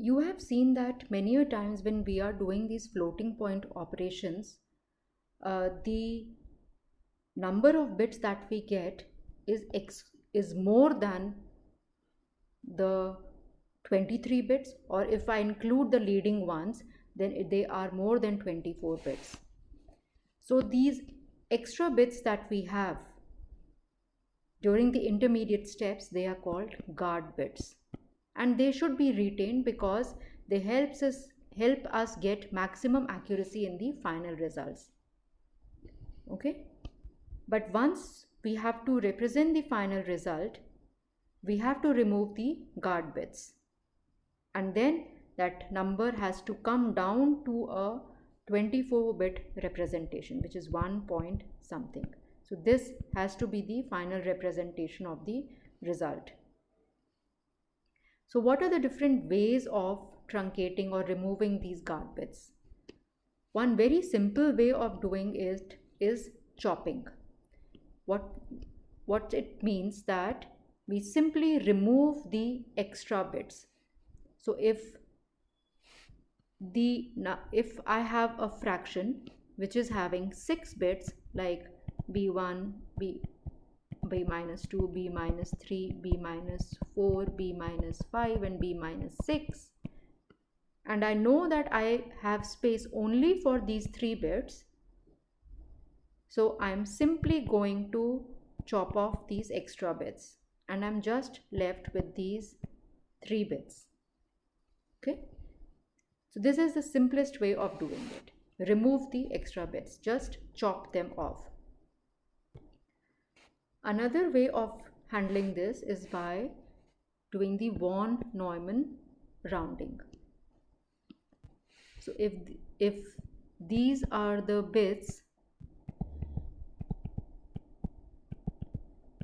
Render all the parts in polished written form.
You have seen that many a times when we are doing these floating point operations, the number of bits that we get is more than the 23 bits, or if I include the leading ones, then they are more than 24 bits. So these extra bits that we have during the intermediate steps, they are called guard bits, and they should be retained because they help us get maximum accuracy in the final results. Okay, but once we have to represent the final result, we have to remove the guard bits, and then that number has to come down to a 24-bit representation, which is 1 point something. So this has to be the final representation of the result. So what are the different ways of truncating or removing these guard bits? One very simple way of doing it is chopping. What it means that we simply remove the extra bits. So if I have a fraction which is having 6 bits, like b1, b minus 2, b minus 3, b minus 4, b minus 5 and b minus 6, and I know that I have space only for these 3 bits, so I'm simply going to chop off these extra bits and I'm just left with these 3 bits. Okay, so this is the simplest way of doing it. Remove the extra bits, just chop them off. Another way of handling this is by doing the von Neumann rounding. So if these are the bits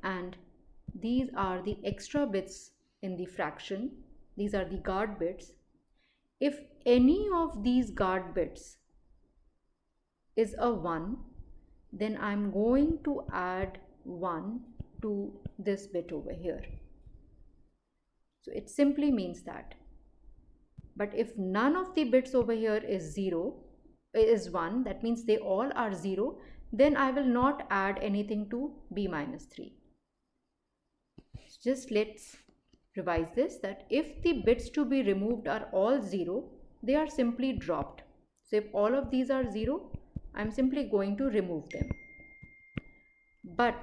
and these are the extra bits in the fraction, these are the guard bits, if any of these guard bits is a 1, then I'm going to add 1 to this bit over here. So it simply means that. But if none of the bits over here is 1, that means they all are 0, then I will not add anything to b minus 3. So just let's revise this, that if the bits to be removed are all 0, they are simply dropped. So if all of these are 0, I'm simply going to remove them. But